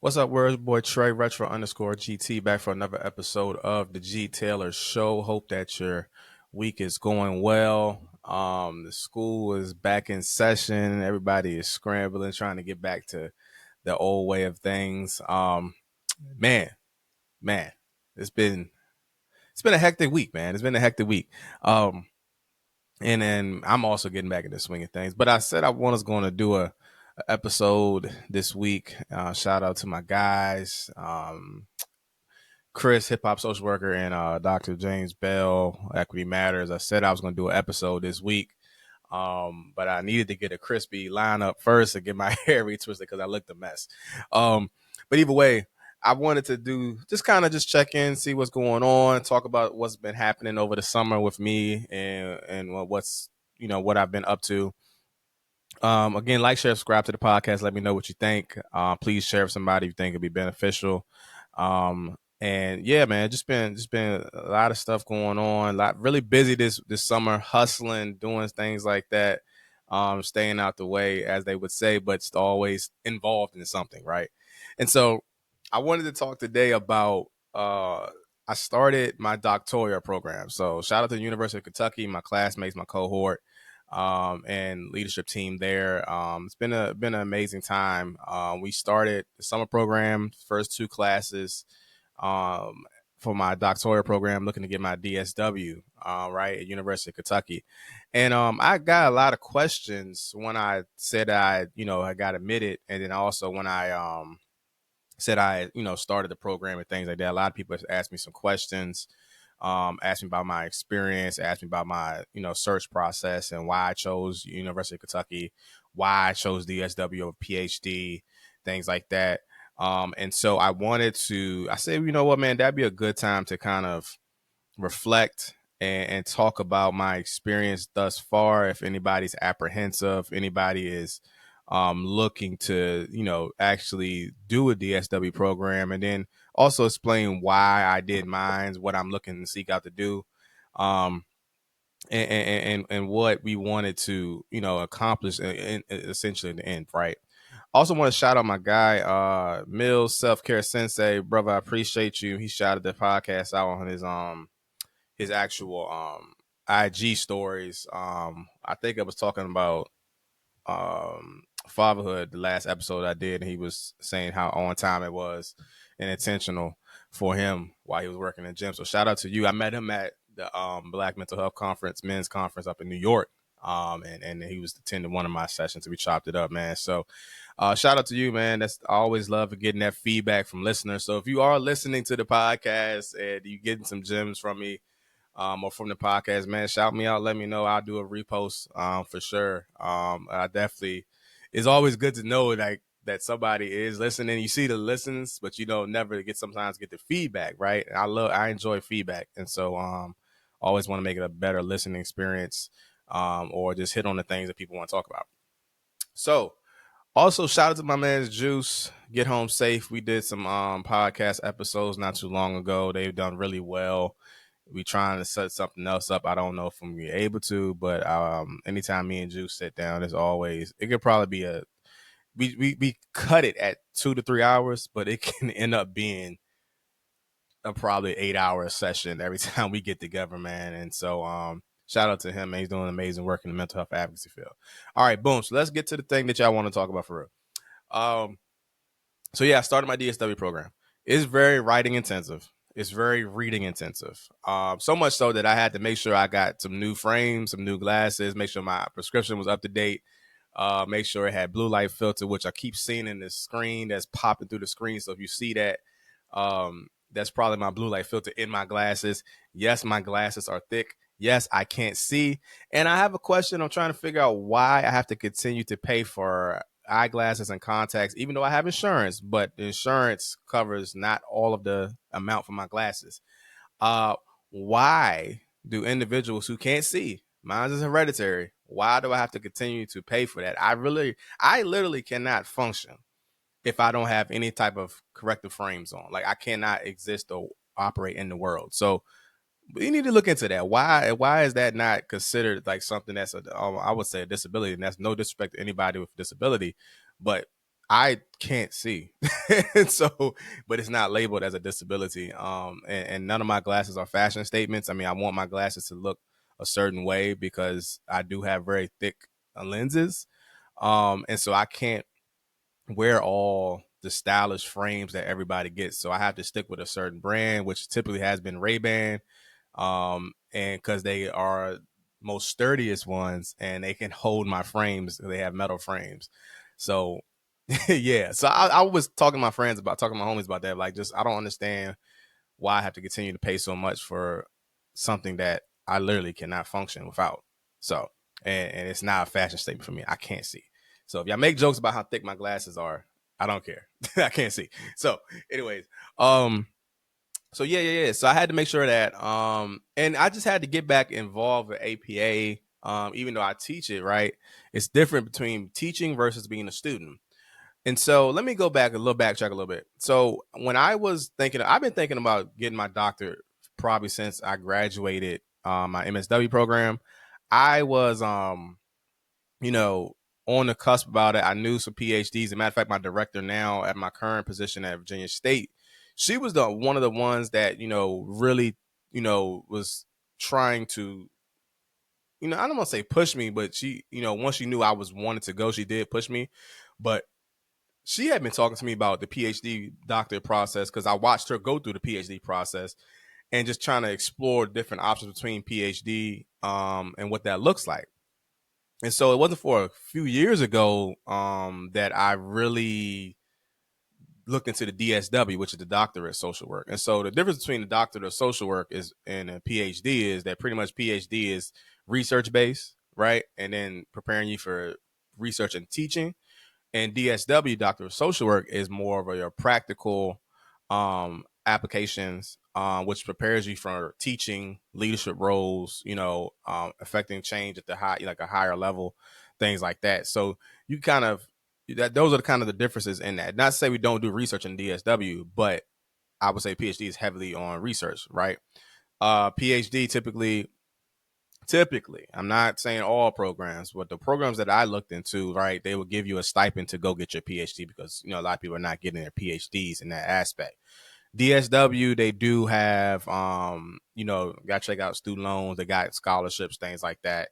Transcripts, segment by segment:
What's up, world boy Trey Retro underscore GT back for another episode of the G.Taylor Show. Hope that your week is going well. The school is back in session. Everybody is scrambling, trying to get back to the old way of things. Man, man, it's been a hectic week, man. It's been a hectic week. And then I'm also getting back into the swing of things. But I said I was going to do a episode this week. Shout out to my guys, Chris, hip hop social worker, and Dr. James Bell, Equity Matters. I said I was going to do an episode this week, but I needed to get a crispy lineup first to get my hair retwisted because I looked a mess. But either way, I wanted to do just kind of just check in, see what's going on, talk about what's been happening over the summer with me and what's what I've been up to. Again, like, share, subscribe to the podcast. Let me know what you think. Please share with somebody you think would be beneficial. And yeah, man, just been a lot of stuff going on. Really busy this summer, hustling, doing things like that. Staying out the way, as they would say, but always involved in something, right? And so, I wanted to talk today about. I started my doctoral program. So shout out to the University of Kentucky, my classmates, my cohort, and leadership team there. It's been an amazing time. We started the summer program, first two classes for my doctoral program, looking to get my DSW, right, at University of Kentucky. And I got a lot of questions when I said I got admitted, and then also when I said I started the program and things like that. A lot of people asked me some questions, asked me about my experience, asked me about my search process and why I chose University of Kentucky, why I chose DSW over PhD, things like that. And so I said, you know what, man, that'd be a good time to kind of reflect and talk about my experience thus far. If anybody's apprehensive, anybody is looking to, actually do a DSW program, and then also explain why I did mine, what I'm looking to seek out to do, and what we wanted to, accomplish essentially in the end, right? Also want to shout out my guy, Mills Self-Care Sensei, brother. I appreciate you. He shouted the podcast out on his actual IG stories. I think I was talking about fatherhood the last episode I did, and he was saying how on time it was and intentional for him while he was working in the gym. So shout out to you. I met him at the Black Mental Health Conference, men's conference up in New York. And he was attending one of my sessions, and we chopped it up, man. So shout out to you, man. I always love getting that feedback from listeners. So if you are listening to the podcast and you getting some gems from me, or from the podcast, man, shout me out. Let me know. I'll do a repost for sure. I definitely, it's always good to know that somebody is listening. You see the listens, but never sometimes get the feedback, right? And I enjoy feedback. And so always want to make it a better listening experience, or just hit on the things that people want to talk about. So also shout out to my man's Juice, Get Home Safe. We did some podcast episodes not too long ago. They've done really well. We trying to set something else up. I don't know if I'm able to, but anytime me and Juice sit down, it could probably be we cut it at 2 to 3 hours, but it can end up being a probably 8-hour session every time we get together, man. And so shout out to him, man. He's doing amazing work in the mental health advocacy field. All right, boom. So let's get to the thing that y'all want to talk about for real. So yeah, I started my DSW program. It's very writing intensive. It's very reading intensive. So much so that I had to make sure I got some new frames, some new glasses, make sure my prescription was up to date, make sure it had blue light filter, which I keep seeing in the screen that's popping through the screen. So if you see that, that's probably my blue light filter in my glasses. Yes, my glasses are thick. Yes, I can't see. And I have a question. I'm trying to figure out why I have to continue to pay for eyeglasses and contacts, even though I have insurance, but the insurance covers not all of the amount for my glasses. Why do individuals who can't see, mine is hereditary, why do I have to continue to pay for that? I literally cannot function if I don't have any type of corrective frames on. Like, I cannot exist or operate in the world. So you need to look into that. Why is that not considered like something that's I would say a disability? And that's no disrespect to anybody with a disability, but I can't see. And so, but it's not labeled as a disability. And none of my glasses are fashion statements. I mean, I want my glasses to look a certain way because I do have very thick lenses. And so I can't wear all the stylish frames that everybody gets. So I have to stick with a certain brand, which typically has been Ray-Ban. And because they are most sturdiest ones and they can hold my frames, they have metal frames. So yeah. So I was talking to my friends about talking to my homies about that. Like, just I don't understand why I have to continue to pay so much for something that I literally cannot function without. So, and it's not a fashion statement for me. I can't see. So if y'all make jokes about how thick my glasses are, I don't care. I can't see. So, anyways, um, so yeah. So I had to make sure that, and I just had to get back involved with APA. Even though I teach it, right? It's different between teaching versus being a student. And so let me go back backtrack a little bit. So when I was thinking, I've been thinking about getting my doctorate probably since I graduated my MSW program. I was, you know, on the cusp about it. I knew some PhDs. As a matter of fact, my director now at my current position at Virginia State, she was the one of the ones that, really, was trying to, I don't want to say push me, but she, once she knew I was wanted to go, she did push me. But she had been talking to me about the PhD doctorate process because I watched her go through the PhD process and just trying to explore different options between PhD and what that looks like. And so it wasn't for a few years ago that I really looked into the DSW, which is the doctorate of social work. And so the difference between the doctorate of social work is and a PhD is that pretty much PhD is research based, right? And then preparing you for research and teaching. And DSW, Doctor of Social Work, is more of your practical applications, which prepares you for teaching, leadership roles, affecting change at the like a higher level, things like that. So you kind of those are the kind of the differences in that. Not to say we don't do research in DSW, but I would say PhD is heavily on research, right? PhD typically, I'm not saying all programs, but the programs that I looked into, right, they will give you a stipend to go get your PhD because, a lot of people are not getting their PhDs in that aspect. DSW, they do have, got to check out student loans, they got scholarships, things like that.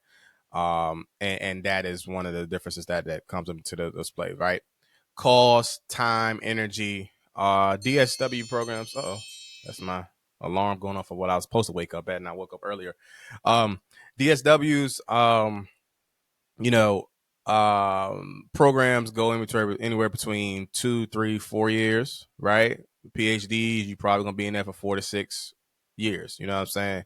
And that is one of the differences that comes into the display, right? Cost, time, energy, DSW programs. Oh, that's my alarm going off of what I was supposed to wake up at, and I woke up earlier. DSW's, you know, programs go anywhere between 2, 3, 4 years, right? PhDs, you probably gonna be in there for 4 to 6 years. You know what I'm saying?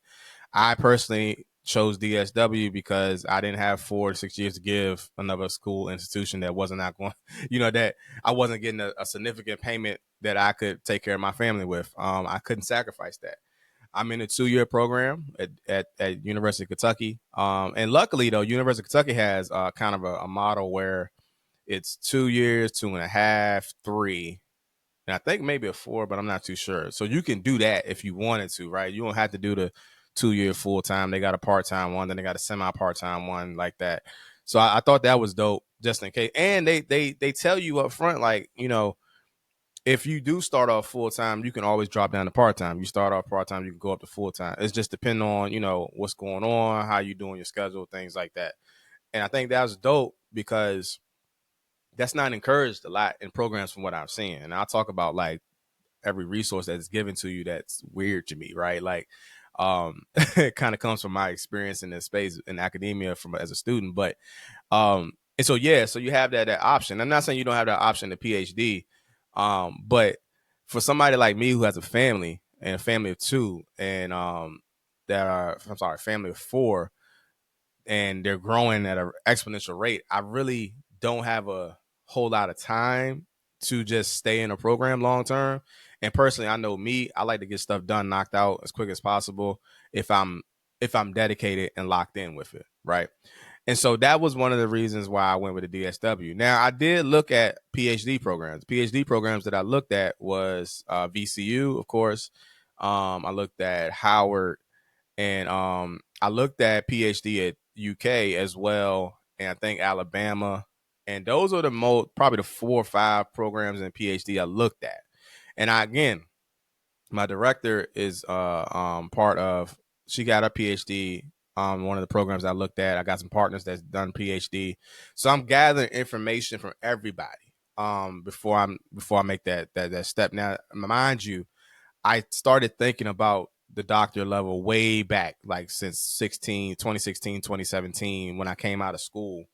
I personally chose DSW because I didn't have 4 to 6 years to give another school institution that wasn't not going, that I wasn't getting a significant payment that I could take care of my family with. I couldn't sacrifice that. I'm in a 2-year program at University of Kentucky. And luckily, though, University of Kentucky has kind of a model where it's 2 years, 2.5, 3, and I think maybe a 4, but I'm not too sure. So you can do that if you wanted to, right? You don't have to do the 2-year full time. They got a part time one, then they got a semi part time one like that. So I thought that was dope, just in case. And they tell you up front, like, if you do start off full time, you can always drop down to part time. You start off part time, you can go up to full time. It's just depending on what's going on, how you doing your schedule, things like that. And I think that was dope because that's not encouraged a lot in programs from what I've seen. And I'll talk about like every resource that's given to you that's weird to me, right? Like, it kind of comes from my experience in this space in academia from as a student. But and so yeah, so you have that option. I'm not saying you don't have that option to PhD, but for somebody like me who has a family and a family of 2 and family of 4, and they're growing at an exponential rate, I really don't have a whole lot of time to just stay in a program long term. And personally, I know me, I like to get stuff done, knocked out as quick as possible if I'm dedicated and locked in with it, right? And so that was one of the reasons why I went with the DSW. Now, I did look at PhD programs. PhD programs that I looked at was VCU, of course. I looked at Howard, and I looked at PhD at UK as well, and I think Alabama. And those are probably the 4 or 5 programs in PhD I looked at. And again, my director is part of, she got a PhD. One of the programs I looked at, I got some partners that's done PhD. So I'm gathering information from everybody before I make that step. Now, mind you, I started thinking about the doctorate level way back, like since 2016, 2017, when I came out of school,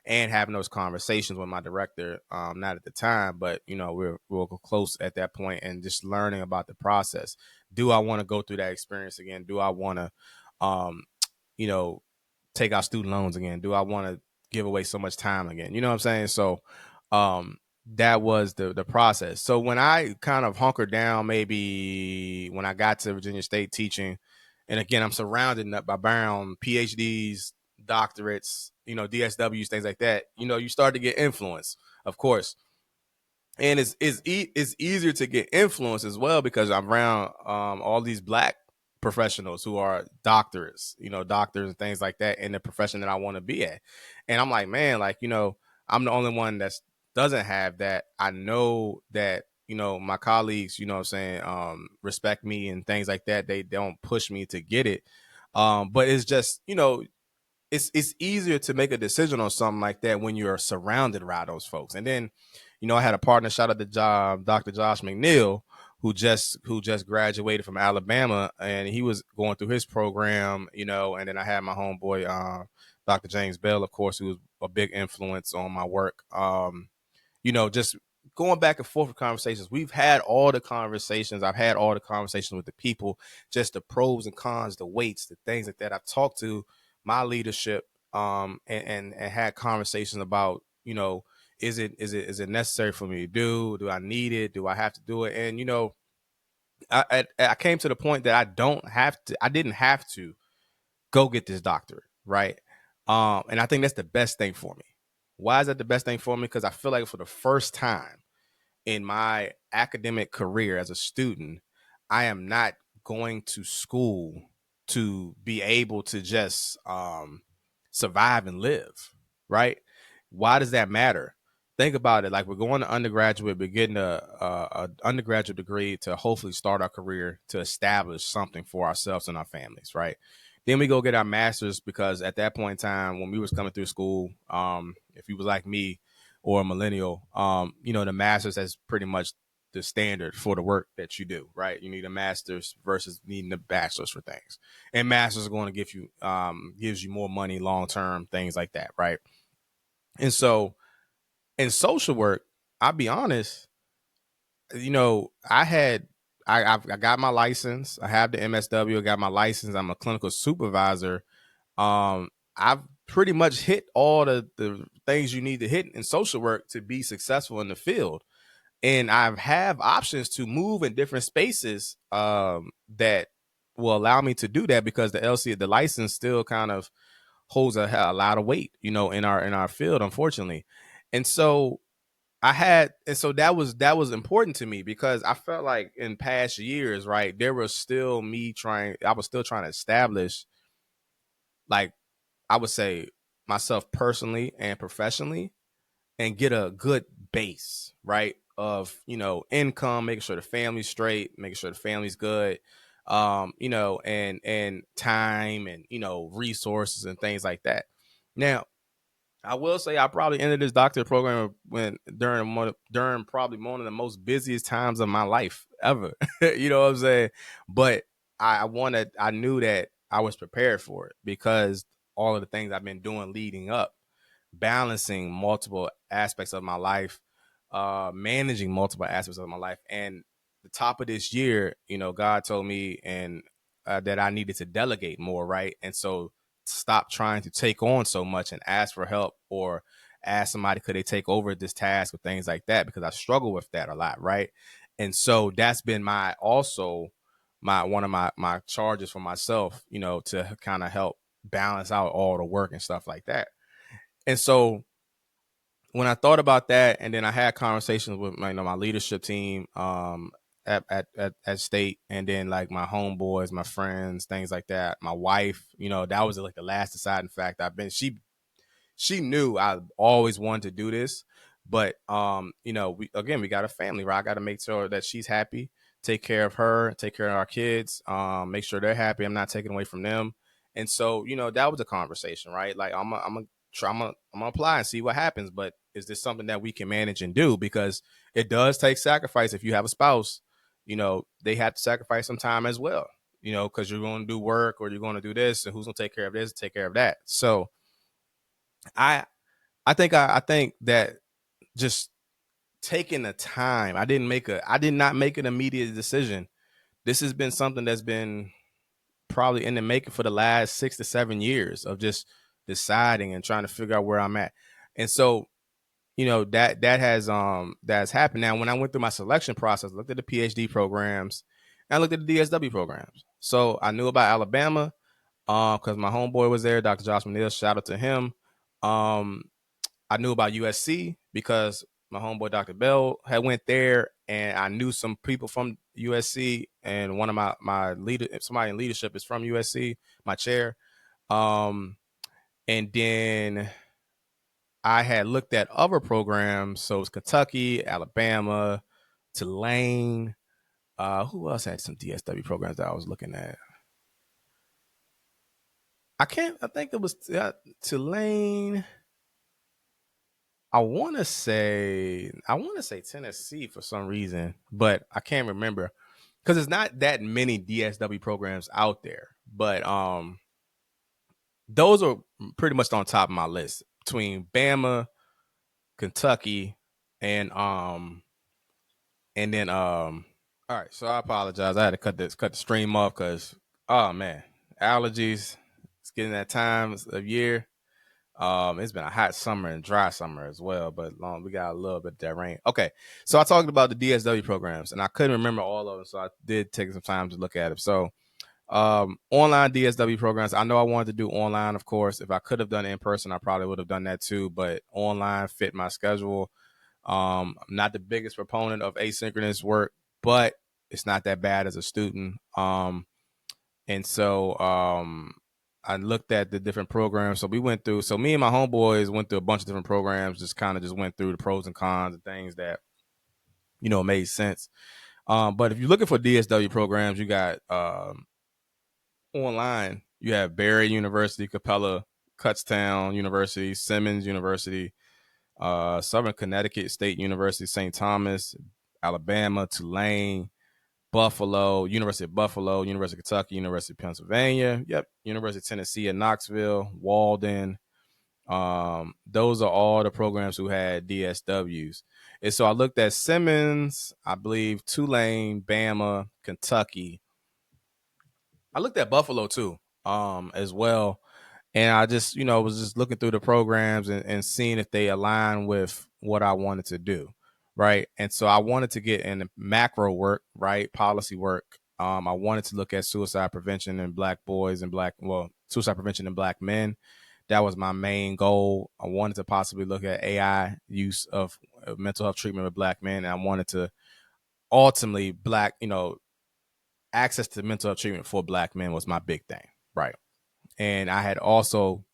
and having those conversations with my director, not at the time, but we're close at that point, and just learning about the process. Do I want to go through that experience again? Do I want to, um, you know, take out student loans again? Do I want to give away so much time again? You know what I'm saying? So, um, that was the process. So when I kind of hunkered down, maybe when I got to Virginia State teaching, and again, I'm surrounded by around PhDs, doctorates, DSWs, things like that. You start to get influence, of course, and it's easier to get influence as well because I'm around all these Black professionals who are doctors, doctors and things like that in the profession that I want to be at. And I'm like, man, like, I'm the only one that doesn't have that. I know that, my colleagues, what I'm saying, respect me and things like that. They don't push me to get it. But it's just, it's easier to make a decision on something like that when you're surrounded around those folks. And then, I had a partner, shout out to Dr. Josh McNeil, who just graduated from Alabama, and he was going through his program, and then I had my homeboy, Dr. James Bell, of course, who was a big influence on my work. Just going back and forth with conversations. We've had all the conversations. I've had all the conversations with the people, just the pros and cons, the weights, the things like that. I've talked to my leadership, and had conversations about, is it necessary for me to do? Do I need it? Do I have to do it? And, I came to the point that I didn't have to go get this doctorate. Right. And I think that's the best thing for me. Why is that the best thing for me? Because I feel like for the first time in my academic career as a student, I am not going to school to be able to just survive and live, right? Why does that matter? Think about it. Like, we're going to undergraduate, we're getting a undergraduate degree to hopefully start our career, to establish something for ourselves and our families, right? Then we go get our master's, because at that point in time, when we was coming through school, if you was like me or a millennial, the master's is pretty much the standard for the work that you do, right? You need a master's versus needing a bachelor's for things. And master's are going to give you, gives you more money long term, things like that, right? And so in social work, I'll be honest, I got my license. I have the MSW. I got my license. I'm a clinical supervisor. I've pretty much hit all the things you need to hit in social work to be successful in the field. And I have options to move in different spaces that will allow me to do that, because the license still kind of holds a lot of weight, in our field, unfortunately. And so that was important to me, because I felt like in past years, right, I was still trying to establish, like, I would say, myself personally and professionally, and get a good base, right, of, income, making sure the family's straight, making sure the family's good, and time, and, resources and things like that. Now, I will say I probably entered this doctorate program during probably one of the most busiest times of my life ever. You know what I'm saying? But I knew that I was prepared for it, because all of the things I've been doing leading up, balancing multiple aspects of my life, managing multiple aspects of my life. And the top of this year, God told me and that I needed to delegate more, right? And so stop trying to take on so much and ask for help, or ask somebody, could they take over this task, or things like that, because I struggle with that a lot, right? And so that's been one of my charges for myself, to kind of help balance out all the work and stuff like that. And so when I thought about that, and then I had conversations with my leadership team at state, and then like my homeboys, my friends, things like that, my wife, that was like the last deciding fact. she knew I always wanted to do this. But you know, we got a family, right? I got to make sure that she's happy, take care of her, take care of our kids, make sure they're happy. I'm not taking away from them. And so, you know, that was a conversation, right? Like I'm gonna apply and see what happens. But is this something that we can manage and do? Because it does take sacrifice. If you have a spouse, you know, they have to sacrifice some time as well, you know, because you're going to do work or you're going to do this, and who's going to take care of this, take care of that. So I I think that just taking the time, I did not make an immediate decision. This has been something that's been probably in the making for the last 6 to 7 years of just deciding and trying to figure out where I'm at. And so, you know, that's happened. Now, when I went through my selection process, looked at the PhD programs, and I looked at the DSW programs. So I knew about Alabama, because my homeboy was there, Dr. Josh McNeil. Shout out to him. Um, I knew about USC because my homeboy Dr. Bell had went there, and I knew some people from USC, and one of my leader, somebody in leadership, is from USC, my chair. Um, and then I had looked at other programs, so it was Kentucky, Alabama, Tulane. Who else had some DSW programs that I was looking at? I think it was Tulane. I want to say Tennessee for some reason, but I can't remember because it's not that many DSW programs out there. But those are pretty much on top of my list between Bama, Kentucky, and then all right. So I apologize. I had to cut the stream off because, oh man, allergies. It's getting that time of year. It's been a hot summer and dry summer as well, but we got a little bit of that rain. Okay, so I talked about the DSW programs, and I couldn't remember all of them, so I did take some time to look at them. So, online DSW programs. I know I wanted to do online, of course. If I could have done it in person, I probably would have done that too. But online fit my schedule. I'm not the biggest proponent of asynchronous work, but it's not that bad as a student. And so I looked at the different programs. So me and my homeboys went through a bunch of different programs, just kind of just went through the pros and cons and things that, you know, made sense. But if you're looking for DSW programs, you got online, you have Barry University, Capella, Kutztown University, Simmons University, Southern Connecticut State University, St. Thomas, Alabama, Tulane, Buffalo, University of Buffalo, University of Kentucky, University of Pennsylvania. Yep, University of Tennessee at Knoxville, Walden. Those are all the programs who had DSWs. And so I looked at Simmons, I believe Tulane, Bama, Kentucky. I looked at Buffalo too, as well. And I just, you know, was just looking through the programs and seeing if they align with what I wanted to do. Right. And so I wanted to get in macro work, right? Policy work. I wanted to look at suicide prevention in Black boys and suicide prevention in Black men. That was my main goal. I wanted to possibly look at AI use of mental health treatment with Black men. And I wanted to ultimately access to mental health treatment for Black men was my big thing. Right. And I had also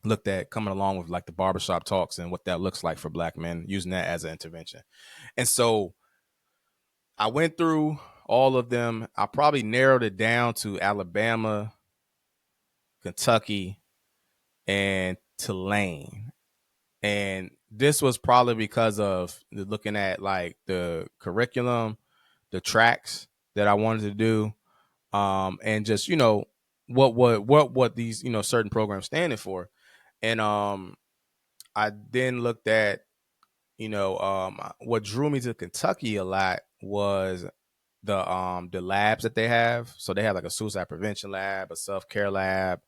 looked at coming along with like the barbershop talks and what that looks like for Black men, using that as an intervention. And so I went through all of them. I probably narrowed it down to Alabama, Kentucky, and Tulane. And this was probably because of looking at like the curriculum, the tracks that I wanted to do, and just, you know, what these, you know, certain programs standing for. And I then looked at, you know, what drew me to Kentucky a lot was the labs that they have. So they have like a suicide prevention lab, a self-care lab,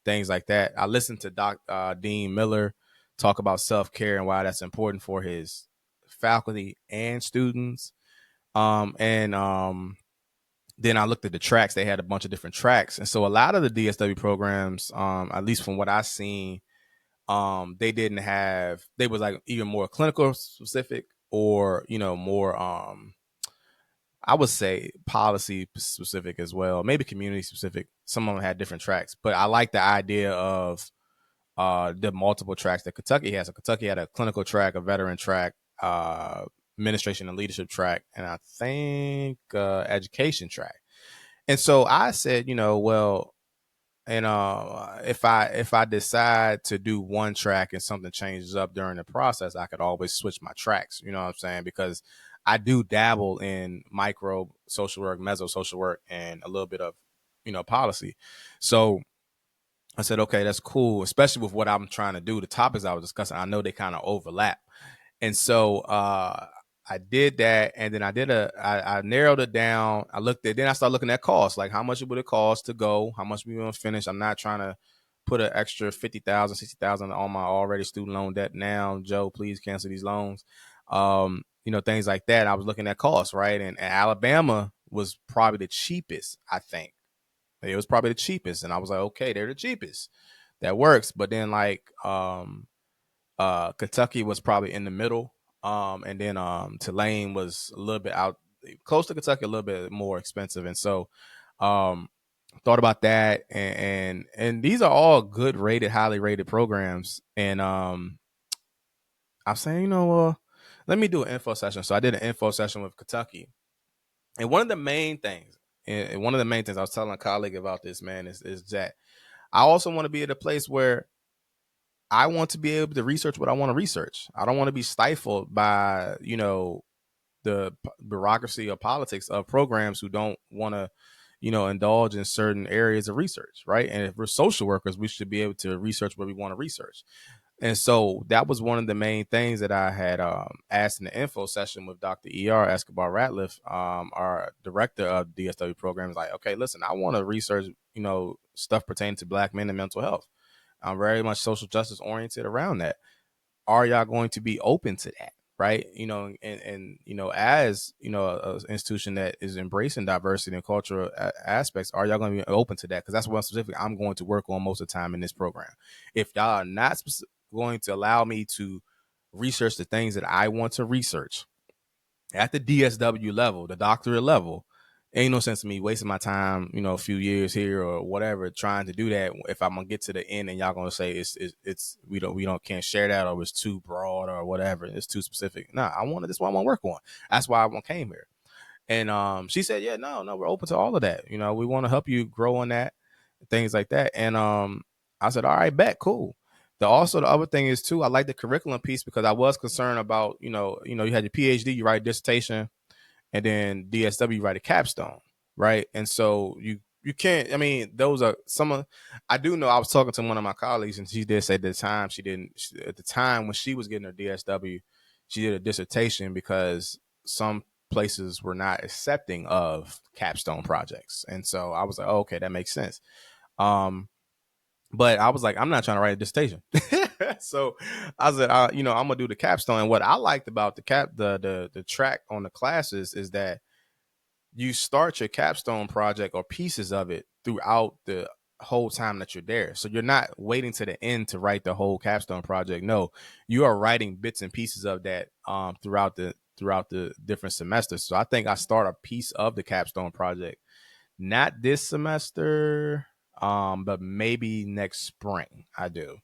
things like that. I listened to Dean Miller talk about self-care and why that's important for his faculty and students. And then I looked at the tracks. They had a bunch of different tracks. And so a lot of the DSW programs, at least from what I've seen, they was like even more clinical specific, or, you know, more, I would say policy specific as well, maybe community specific. Some of them had different tracks, but I like the idea of the multiple tracks that Kentucky has. So Kentucky had a clinical track, a veteran track, administration and leadership track, and I think education track. And so I said, well, and if I decide to do one track and something changes up during the process, I could always switch my tracks. You know what I'm saying? Because I do dabble in micro social work, meso social work, and a little bit of policy. So I said, okay, that's cool, especially with what I'm trying to do. The topics I was discussing, I know they kind of overlap. And so I did that, and then I narrowed it down. Then I started looking at costs, like how much would it cost to go, how much we want to finish. I'm not trying to put an extra 50,000, 60,000 on my already student loan debt now. Joe, please cancel these loans. Things like that. I was looking at costs, right? And Alabama was probably the cheapest, I think. It was probably the cheapest. And I was like, okay, they're the cheapest. That works. But then Kentucky was probably in the middle. And then Tulane was a little bit out close to Kentucky, a little bit more expensive. And so thought about that, and these are all good rated, highly rated programs. And I'm saying, let me do an info session. So I did an info session with Kentucky. And one of the main things I was telling a colleague about this, man, is that I also want to be at a place where I want to be able to research what I want to research. I don't want to be stifled by, the bureaucracy or politics of programs who don't want to, indulge in certain areas of research, right? And if we're social workers, we should be able to research what we want to research. And so that was one of the main things that I had asked in the info session with Dr. E.R. Escobar Ratliff, our director of DSW programs. Like, okay, listen, I want to research, stuff pertaining to Black men and mental health. I'm very much social justice oriented around that. Are y'all going to be open to that? Right. As, an institution that is embracing diversity and cultural aspects, are y'all going to be open to that? Because that's what specifically I'm going to work on most of the time in this program. If y'all are not going to allow me to research the things that I want to research at the DSW level, the doctorate level, ain't no sense to me wasting my time, a few years here or whatever, trying to do that. If I'm gonna get to the end and y'all gonna say it's we can't share that, or it's too broad or whatever, it's too specific. Nah, this is what I want to work on. That's why I came here. And she said, yeah, no, we're open to all of that. We want to help you grow on that, things like that. And I said, all right, bet, cool. The other thing is too, I like the curriculum piece because I was concerned about, you had your PhD, you write a dissertation, and then DSW write a capstone, right? And so you can't. I mean, those are some of. I do know. I was talking to one of my colleagues, and she did say at the time at the time when she was getting her DSW, she did a dissertation because some places were not accepting of capstone projects, and so I was like, oh, okay, that makes sense. But I was like, I'm not trying to write a dissertation. So I said, I'm gonna do the capstone. And what I liked about the track on the classes is that you start your capstone project or pieces of it throughout the whole time that you're there. So you're not waiting to the end to write the whole capstone project. No, you are writing bits and pieces of that throughout the different semesters. So I think I start a piece of the capstone project, not this semester, but maybe next spring I do.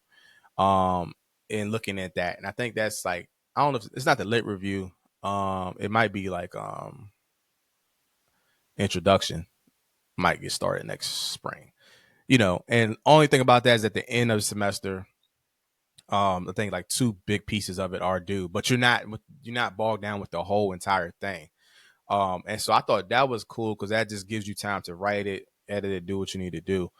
In looking at that. And I think that's like, I don't know if it's not the lit review. It might be like introduction might get started next spring. And only thing about that is at the end of the semester, I think like 2 big pieces of it are due, but you're not bogged down with the whole entire thing. And so I thought that was cool because that just gives you time to write it, edit it, do what you need to do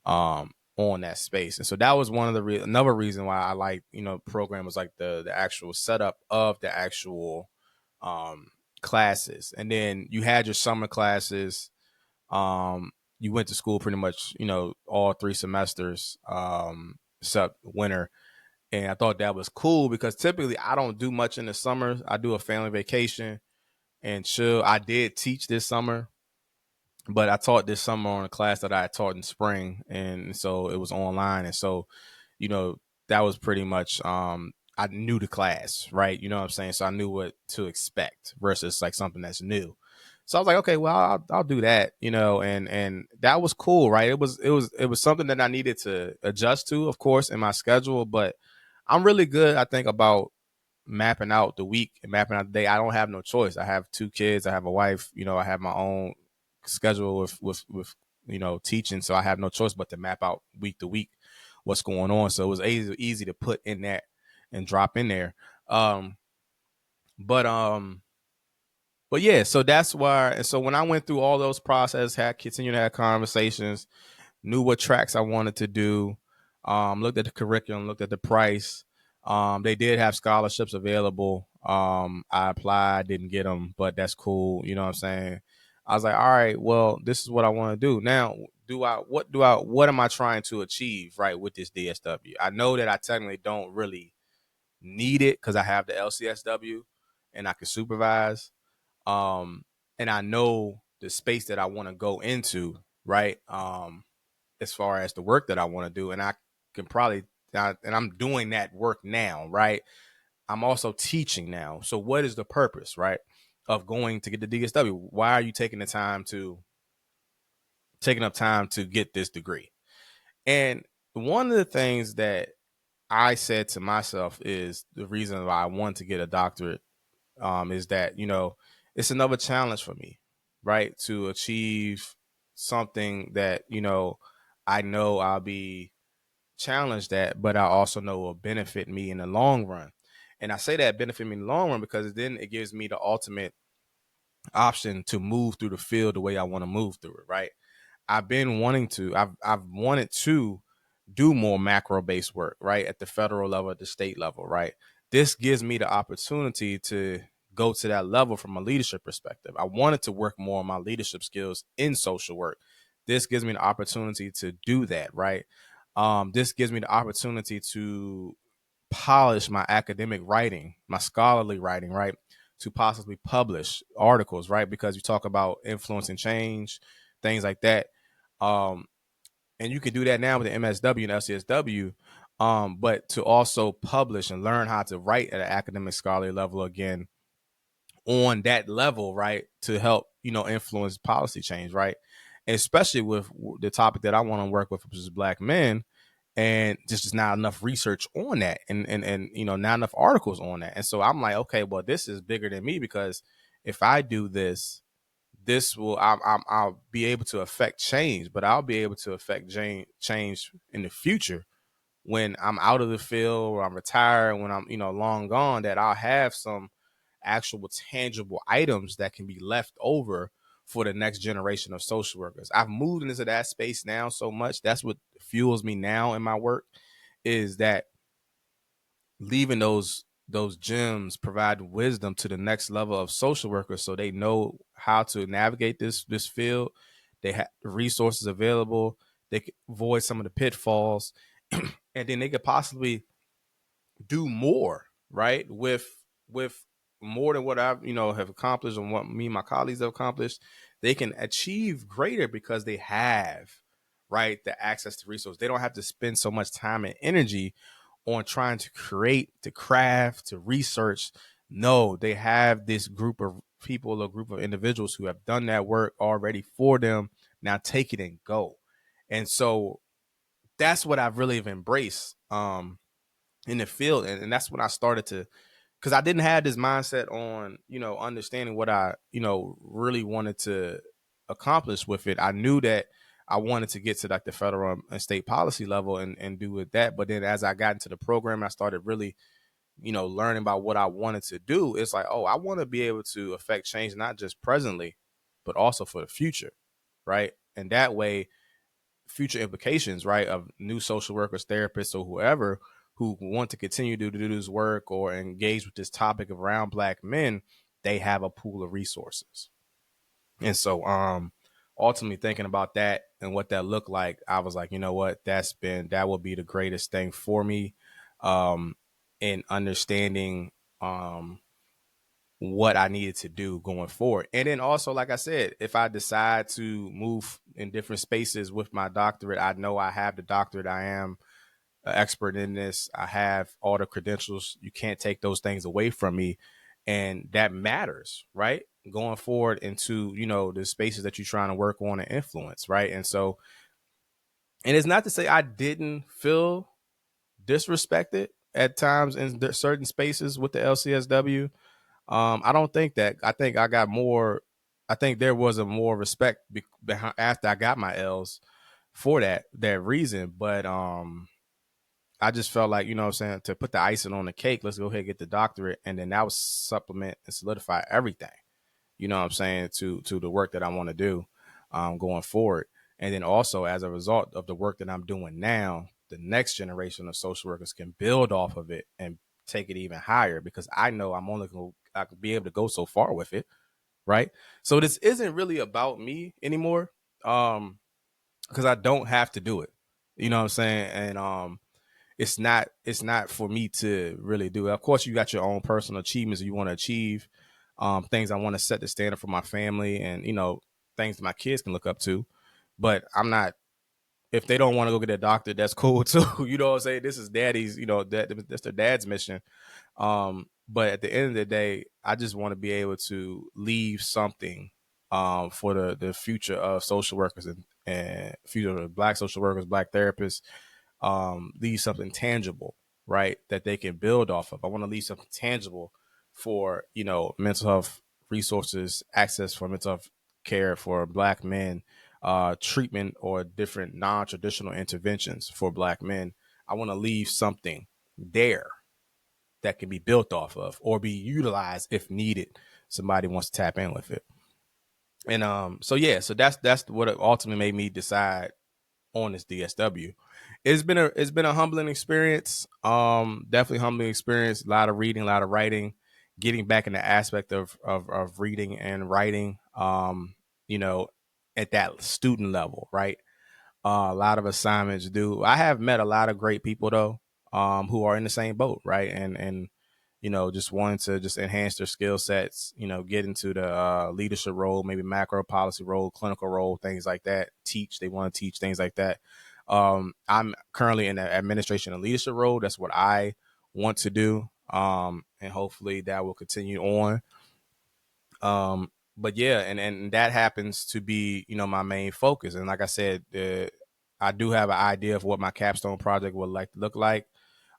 on that space. And so that was one of another reason why I like, program was like the actual setup of the actual classes. And then you had your summer classes. You went to school pretty much, all 3 semesters, except winter. And I thought that was cool because typically I don't do much in the summer. I do a family vacation and chill. I did teach this summer, but I taught this summer on a class that I had taught in spring. And so it was online. And so, that was pretty much, I knew the class, right? You know what I'm saying? So I knew what to expect versus like something that's new. So I was like, okay, well, I'll do that, and that was cool, right? It was something that I needed to adjust to, of course, in my schedule. But I'm really good, I think, about mapping out the week and mapping out the day. I don't have no choice. I have 2 kids. I have a wife. I have my own schedule with teaching, so I have no choice but to map out week to week what's going on. So it was easy to put in that and drop in there. Um, but um, but yeah, so that's why. And so when I went through all those processes, had continued to have conversations, knew what tracks I wanted to do, looked at the curriculum, looked at the price. They did have scholarships available. I applied, didn't get them, but that's cool. You know what I'm saying? I was like, all right, well, this is what I want to do. Now, what am I trying to achieve, right, with this DSW? I know that I technically don't really need it because I have the LCSW and I can supervise. Um, and I know the space that I want to go into, right? As far as the work that I want to do, and I can probably, and I'm doing that work now, right? I'm also teaching now. So what is the purpose, right, of going to get the DSW? Why are you taking up time to get this degree? And one of the things that I said to myself is the reason why I want to get a doctorate, is that it's another challenge for me, right, to achieve something that I know I'll be challenged at, but I also know will benefit me in the long run. And I say that benefit me in the long run because then it gives me the ultimate option to move through the field the way I want to move through it, right? I've wanted to do more macro based work, right? At the federal level, at the state level, right? This gives me the opportunity to go to that level from a leadership perspective. I wanted to work more on my leadership skills in social work. This gives me the opportunity to do that, right? This gives me the opportunity to polish my academic writing, my scholarly writing, right? To possibly publish articles, right? Because you talk about influence and change, things like that. Um, and you can do that now with the MSW and LCSW. But to also publish and learn how to write at an academic scholarly level again on that level, right? To help, influence policy change, right? And especially with the topic that I want to work with, which is Black men, and just not enough research on that, and not enough articles on that. And so I'm like, okay, well, this is bigger than me because if I do this, this will I'll be able to affect change, but I'll be able to affect change in the future when I'm out of the field or I'm retired, when I'm long gone, that I'll have some actual tangible items that can be left over for the next generation of social workers. I've moved into that space now so much. That's what fuels me now in my work, is that leaving those gems, provide wisdom to the next level of social workers so they know how to navigate this field. They have the resources available. They can avoid some of the pitfalls, and then they could possibly do more, right? With more than what I've have accomplished and what me and my colleagues have accomplished. They can achieve greater because they have, right, the access to resources. They don't have to spend so much time and energy on trying to create, to craft, to research. No, they have this group of people, a group of individuals who have done that work already for them. Now take it and go. And so that's what I've really embraced in the field. And that's when I started to, because I didn't have this mindset on, understanding what I, really wanted to accomplish with it. I knew that I wanted to get to like the federal and state policy level and do with that. But then as I got into the program, I started really, learning about what I wanted to do. It's like, oh, I want to be able to affect change, not just presently, but also for the future. Right. And that way, future implications, right, of new social workers, therapists, or whoever who want to continue to do this work or engage with this topic around Black men, they have a pool of resources. And so, ultimately thinking about that and what that looked like, I was like, you know what, that will be the greatest thing for me, um, in understanding, what I needed to do going forward. And then also, like I said, if I decide to move in different spaces with my doctorate, I know I have the doctorate. I am an expert in this. I have all the credentials. You can't take those things away from me. And that matters, right? going forward into, the spaces that you're trying to work on and influence, right? And so, and it's not to say I didn't feel disrespected at times in certain spaces with the LCSW. I don't think that. I think I got more. I think there was a more respect behind after I got my L's for that reason. But I just felt like, what I'm saying, to put the icing on the cake, let's go ahead and get the doctorate, and then that would supplement and solidify everything. You know what I'm saying, to the work that I want to do going forward. And then also, as a result of the work that I'm doing now, the next generation of social workers can build off of it and take it even higher, because I know I could be able to go so far with it, right? So this isn't really about me anymore, because I don't have to do it. You know what I'm saying? And it's not for me to really do it. Of course, you got your own personal achievements you want to achieve, things I want to set the standard for my family, and things that my kids can look up to. But I'm not. If they don't want to go get a doctor, that's cool too. You know what I'm saying? This is daddy's. That's their dad's mission. But at the end of the day, I just want to be able to leave something for the future of social workers and future of Black social workers, Black therapists, leave something tangible, right, that they can build off of. I want to leave something tangible for, mental health resources, access for mental health care for Black men, treatment or different non-traditional interventions for Black men. I want to leave something there that can be built off of or be utilized if needed. Somebody wants to tap in with it. And so that's what ultimately made me decide on this DSW. It's been a humbling experience. Definitely humbling experience. A lot of reading, a lot of writing, getting back in the aspect of reading and writing. You know, at that student level, right? A lot of assignments do. I have met a lot of great people though, who are in the same boat, right? And just wanting to just enhance their skill sets, get into the leadership role, maybe macro policy role, clinical role, things like that. They want to teach things like that. I'm currently in the administration and leadership role. That's what I want to do. And hopefully that will continue on. But yeah, and that happens to be, my main focus. And like I said, I do have an idea of what my capstone project would like to look like.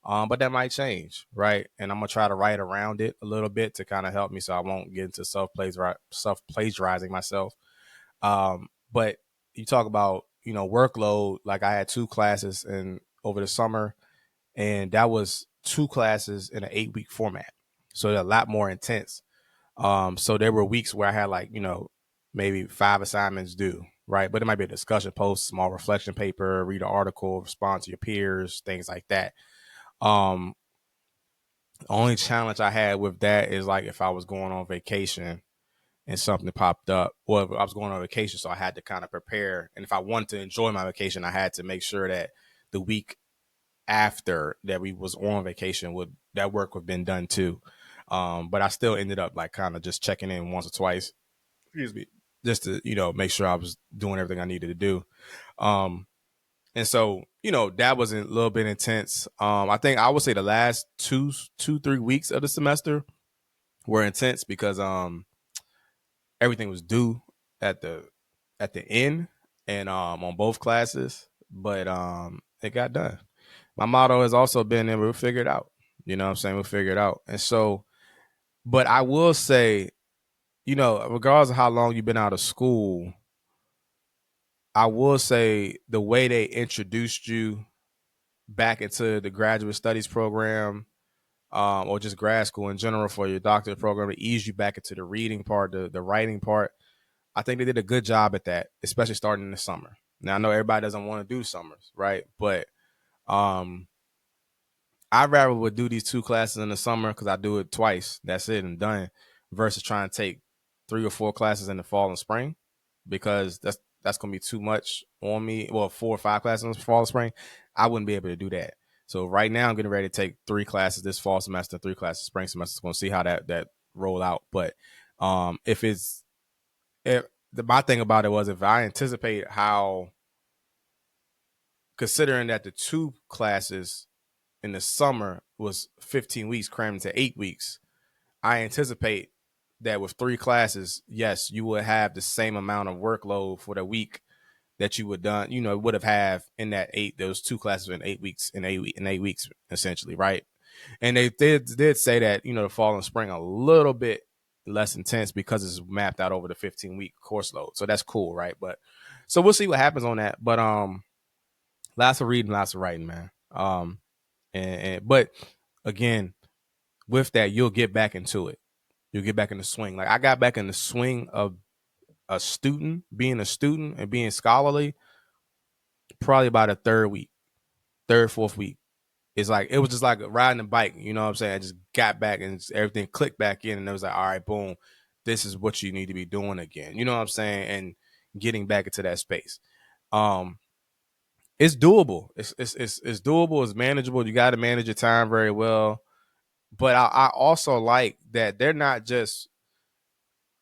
But that might change, right? And I'm gonna try to write around it a little bit to kind of help me, so I won't get into self plagiarizing myself. But you talk about workload. Like I had 2 classes over the summer, and that was 2 classes in an 8-week format, so they're a lot more intense. So there were weeks where I had like maybe 5 assignments due, right? But it might be a discussion post, small reflection paper, read an article, respond to your peers, things like that. Um, the only challenge I had with that is like if I was going on vacation and something popped up. Well, I was going on vacation, so I had to kind of prepare. And if I wanted to enjoy my vacation, I had to make sure that the week after that we was on vacation that work would have been done too. But I still ended up like kind of just checking in once or twice, excuse me, just to make sure I was doing everything I needed to do. And so, that was a little bit intense. I think I would say the last 3 weeks of the semester were intense because everything was due at the end and on both classes, but it got done. My motto has also been, and we'll figure it out. You know what I'm saying? We'll figure it out. And so, but I will say, regardless of how long you've been out of school, I will say the way they introduced you back into the graduate studies program, or just grad school in general for your doctorate program, to ease you back into the reading part, the writing part. I think they did a good job at that, especially starting in the summer. Now I know everybody doesn't want to do summers, right? But I rather would do these 2 classes in the summer because I do it twice. That's it and done. Versus trying to take 3 or 4 classes in the fall and spring, because that's gonna be too much on me. Well, 4 or 5 classes in the fall and spring, I wouldn't be able to do that. So right now I'm getting ready to take 3 classes this fall semester, 3 classes spring semester. Going to see how that roll out. But my thing about it was, if I anticipate how, considering that the 2 classes in the summer was 15 weeks crammed into 8 weeks, I anticipate that with 3 classes, yes, you would have the same amount of workload for the week that you would done, would have in those 2 classes in 8 weeks, in 8 weeks, essentially, right? And they did say that, the fall and spring a little bit less intense because it's mapped out over the 15-week course load. So that's cool, right? But so we'll see what happens on that. But lots of reading, lots of writing, man. But again, with that, you'll get back into it. You'll get back in the swing. Like I got back in the swing of being a student and being scholarly, probably about a third, fourth week. It's like, it was just like riding a bike. You know what I'm saying? I just got back and everything clicked back in, and it was like, all right, boom, this is what you need to be doing again. You know what I'm saying? And getting back into that space. It's doable. It's doable. It's manageable. You got to manage your time very well. But I also like that they're not just,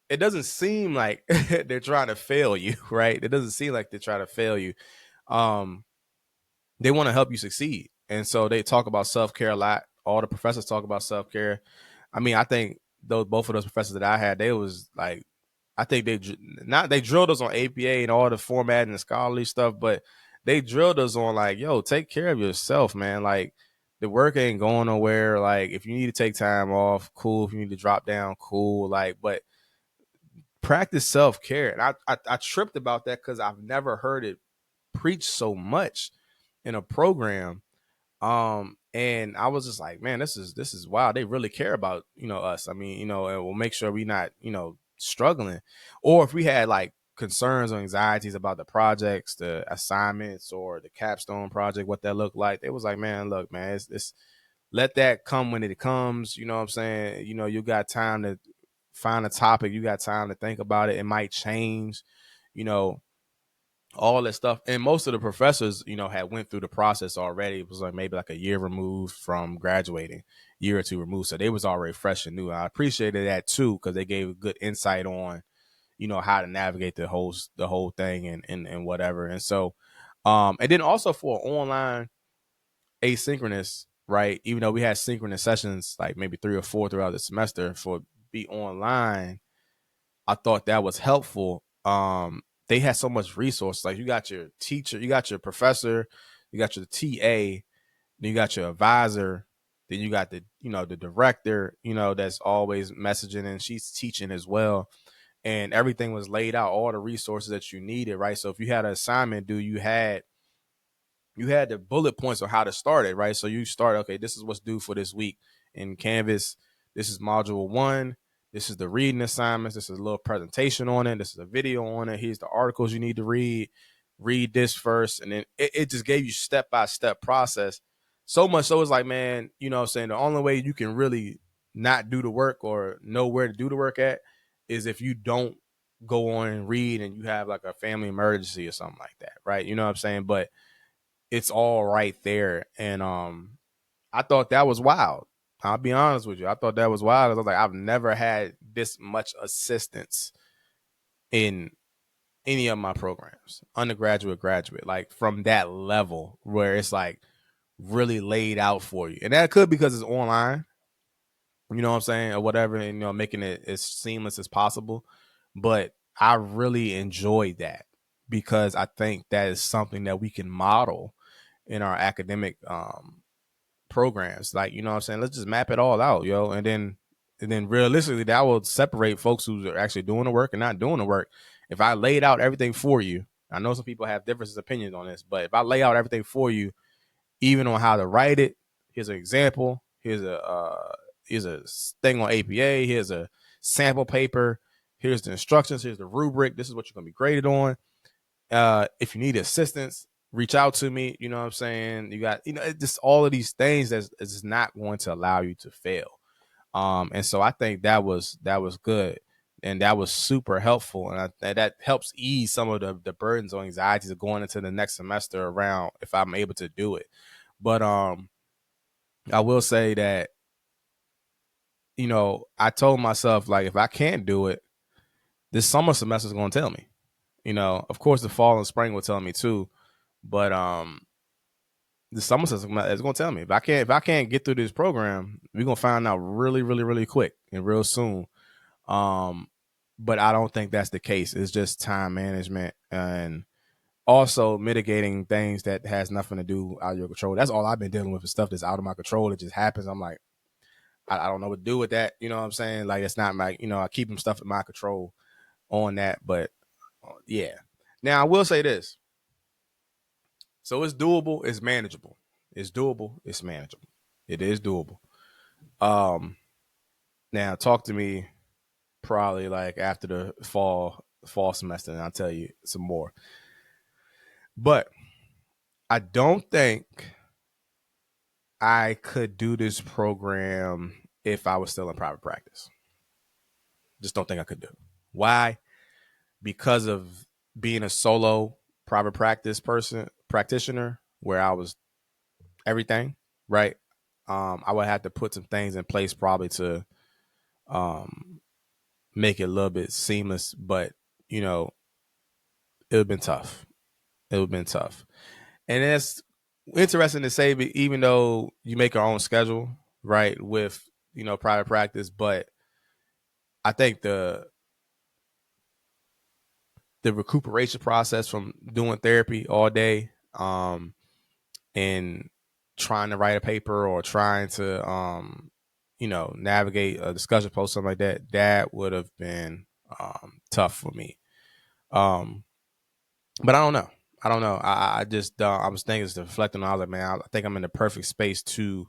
it doesn't seem like they're trying to fail you, right? It doesn't seem like they're trying to fail you. They want to help you succeed. And so they talk about self-care a lot. All the professors talk about self-care. I mean, I think both of those professors that I had, they was like, I think they drilled us on APA and all the formatting and scholarly stuff, but they drilled us on like, yo, take care of yourself, man. Like the work ain't going nowhere. Like if you need to take time off, cool. If you need to drop down, cool. Like, but practice self-care. And I tripped about that because I've never heard it preached so much in a program. And I was just like, man, this is wild. They really care about, us. I mean, and we'll make sure we not, struggling. Or if we had like concerns or anxieties about the projects, the assignments, or the capstone project, what that looked like, it was like, man, look, man, it's let that come when it comes. You know what I'm saying? You got time to find a topic, you got time to think about it. It might change, you know, all that stuff. And most of the professors, had went through the process already. It was like maybe like a year removed from graduating, year or two removed. So they was already fresh and new. I appreciated that too, because they gave good insight on, how to navigate the whole thing and whatever. And so, and then also for online asynchronous, right? Even though we had synchronous sessions, like maybe 3 or 4 throughout the semester, for be online, I thought that was helpful. They had so much resource. Like you got your teacher, you got your professor, you got your TA, then you got your advisor, then you got the director, that's always messaging, and she's teaching as well. And everything was laid out, all the resources that you needed, right? So if you had an assignment due, you had the bullet points on how to start it, right? So you start, okay, this is what's due for this week in Canvas. This is module 1. This is the reading assignments. This is a little presentation on it. This is a video on it. Here's the articles you need to read. Read this first. And then it just gave you step-by-step process. So much so it's like, man, what I'm saying? The only way you can really not do the work or know where to do the work at is if you don't go on and read and you have like a family emergency or something like that, right? You know what I'm saying? But it's all right there. And I thought that was wild. I'll be honest with you. I thought that was wild. I was like, I've never had this much assistance in any of my programs, undergraduate, graduate, like from that level where it's like really laid out for you. And that could because it's online, you know what I'm saying, or whatever, and making it as seamless as possible. But I really enjoyed that because I think that is something that we can model in our academic programs. Like, you know what I'm saying? Let's just map it all out, yo. And then realistically, that will separate folks who are actually doing the work and not doing the work. If I laid out everything for you, I know some people have different opinions on this, but if I lay out everything for you, even on how to write it, here's an example, here's a thing on APA, here's a sample paper, here's the instructions, here's the rubric, this is what you're going to be graded on. If you need assistance, reach out to me. You know what I'm saying? You got, just all of these things that's is not going to allow you to fail. And so I think that was good. And that was super helpful. And that helps ease some of the burdens or anxieties of going into the next semester around if I'm able to do it. But I will say that, I told myself, like, if I can't do it, this summer semester is going to tell me. Of course, the fall and spring will tell me too. But the summer system is going to tell me if I can't get through this program, we're going to find out really, really, really quick and real soon. But I don't think that's the case. It's just time management and also mitigating things that has nothing to do out of your control. That's all I've been dealing with is stuff that's out of my control. It just happens. I'm like, I don't know what to do with that. You know what I'm saying? Like, it's not like, I keep them stuff in my control on that. But yeah. Now I will say this. So it's doable. It's manageable. It's doable. It's manageable. It is doable. Now talk to me probably like after the fall semester, and I'll tell you some more. But I don't think I could do this program if I was still in private practice. Just don't think I could do it. Why? Because of being a solo private practitioner, where I was everything, right? I would have to put some things in place probably to make it a little bit seamless, but it would have been tough. It would have been tough. And it's interesting to say, even though you make your own schedule, right, with, private practice, but I think the recuperation process from doing therapy all day, and trying to write a paper or trying to, navigate a discussion post, something like that, that would have been tough for me. But I don't know. I just, I was thinking, just reflecting on, I was like, man, I think I'm in the perfect space to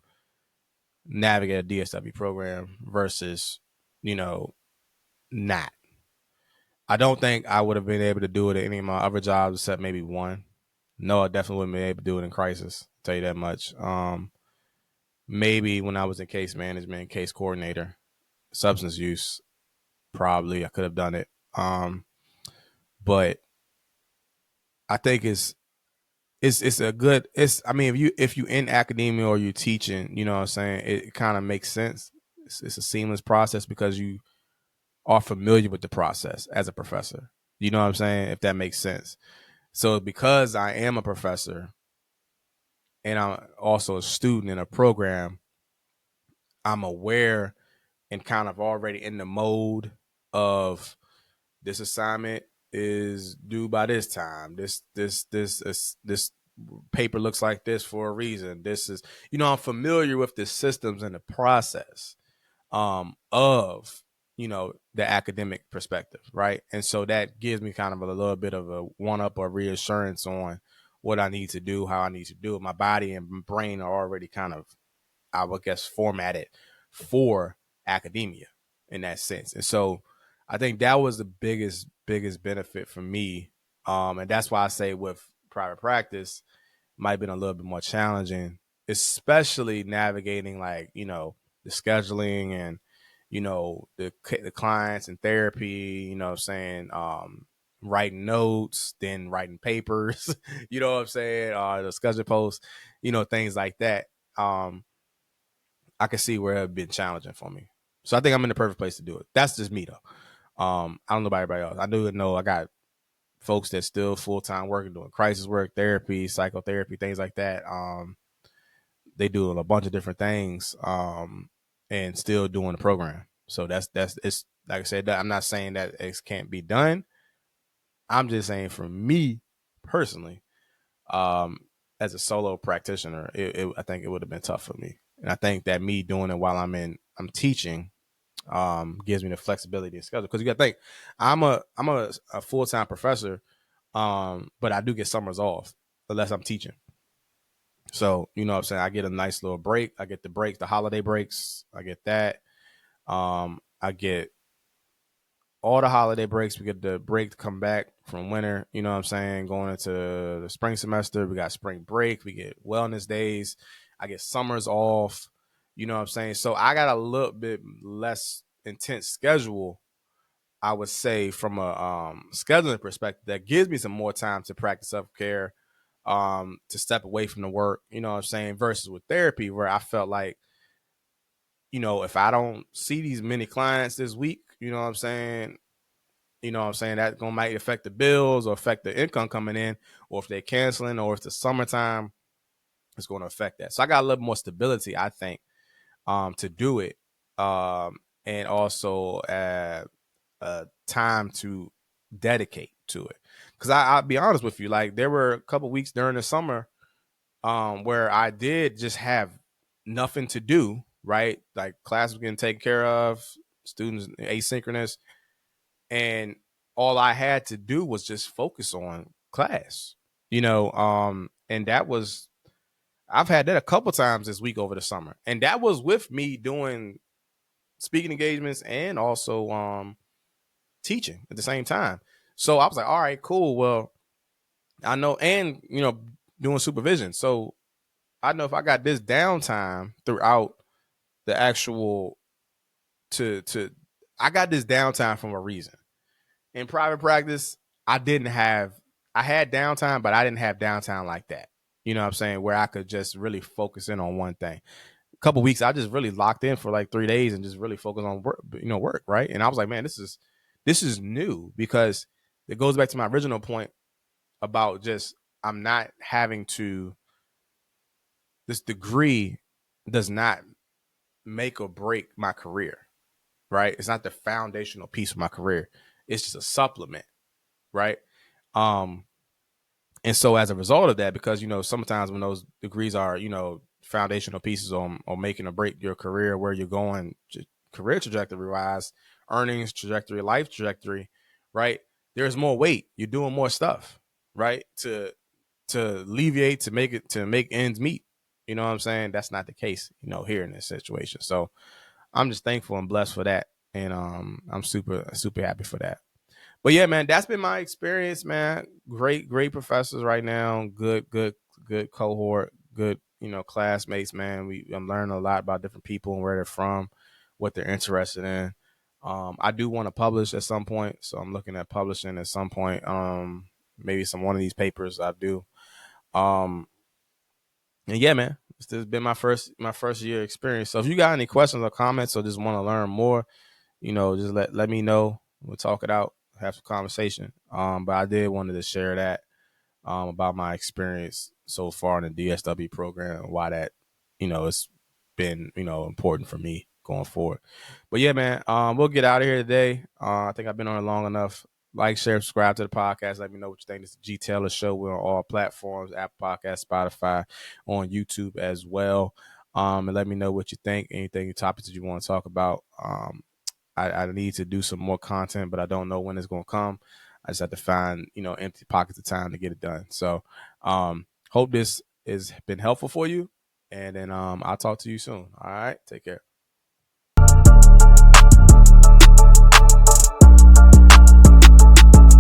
navigate a DSW program versus, not. I don't think I would have been able to do it at any of my other jobs except maybe one. No, I definitely wouldn't be able to do it in crisis. I'll tell you that much. Maybe when I was in case management, case coordinator, substance use, probably I could have done it. But I think it's a good, I mean, if you in academia or you teaching, you know what I'm saying, it kind of makes sense. It's a seamless process because you are familiar with the process as a professor. You know what I'm saying? If that makes sense. So because I am a professor and I'm also a student in a program, I'm aware and kind of already in the mode of this assignment is due by this time. This paper looks like this for a reason. This is, I'm familiar with the systems and the process of, the academic perspective, right? And so that gives me kind of a little bit of a one up or reassurance on what I need to do, how I need to do it. My body and brain are already kind of, I would guess, formatted for academia in that sense. And so I think that was the biggest benefit for me. And that's why I say with private practice might have been a little bit more challenging, especially navigating like, the scheduling and, the clients and therapy, saying, writing notes, then writing papers, you know what I'm saying? The schedule posts, things like that. I can see where it'd been challenging for me. So I think I'm in the perfect place to do it. That's just me though. I don't know about everybody else. I do know I got folks that still full time working doing crisis work, therapy, psychotherapy, things like that. They do a bunch of different things, and still doing the program. So that's it's like I said. I'm not saying that it can't be done. I'm just saying for me personally, um, as a solo practitioner, I think it would have been tough for me. And I think that me doing it while I'm teaching, gives me the flexibility to schedule. Because you got to think, I'm a full time professor, but I do get summers off unless I'm teaching. So you know what I'm saying, I get a nice little break. I get the breaks, the holiday breaks. I get that. I get all the holiday breaks. We get the break to come back from winter. You know what I'm saying? Going into the spring semester, we got spring break. We get wellness days. I get summers off. You know what I'm saying? So I got a little bit less intense schedule, I would say, from a scheduling perspective, that gives me some more time to practice self care, to step away from the work. You know what I'm saying? Versus with therapy, where I felt like, if I don't see these many clients this week, that gonna might affect the bills or affect the income coming in, or if they're canceling, or if the summertime, it's going to affect that. So I got a little more stability, I think, to do it. and also time to dedicate to it. Because I'll be honest with you, like there were a couple weeks during the summer where I did just have nothing to do, right? Like class was getting taken care of, students asynchronous, and all I had to do was just focus on class, and that was I've had that a couple times this week over the summer, and that was with me doing speaking engagements and also teaching at the same time. So I was like, all right, cool. Well, I know, and doing supervision. So I know if I got this downtime throughout the actual to I got this downtime from a reason. In private practice, I had downtime, but I didn't have downtime like that. You know what I'm saying? Where I could just really focus in on one thing. A couple weeks, I just really locked in for like 3 days and just really focus on work, right? And I was like, man, this is new because it goes back to my original point about just I'm not having to this degree does not make or break my career, right? It's not the foundational piece of my career. It's just a supplement, right? Um, and so as a result of that, because sometimes when those degrees are foundational pieces on making or break your career, where you're going, career trajectory wise, earnings trajectory, life trajectory, right? There's more weight. You're doing more stuff, right? To alleviate, to make ends meet. You know what I'm saying? That's not the case, here in this situation. So I'm just thankful and blessed for that. And I'm super, super happy for that. But yeah, man, that's been my experience, man. Great professors right now. Good cohort. Good, classmates, man. I'm learning a lot about different people and where they're from, what they're interested in. I do want to publish at some point, so I'm looking at publishing at some point. Maybe one of these papers I do. And yeah, man, this has been my first year experience. So if you got any questions or comments or just want to learn more, just let me know. We'll talk it out, have some conversation. But I did wanted to share that about my experience so far in the DSW program and why that, it's been, important for me going forward. But yeah, man, we'll get out of here today. I think I've been on it long enough. Like, share, subscribe to the podcast. Let me know what you think. It's the G.Taylor Show. We're on all platforms, Apple Podcasts, Spotify, on YouTube as well. And let me know what you think. Anything, topics that you want to talk about. I need to do some more content, but I don't know when it's going to come. I just have to find, empty pockets of time to get it done. So, hope this has been helpful for you. And then I'll talk to you soon. All right. Take care.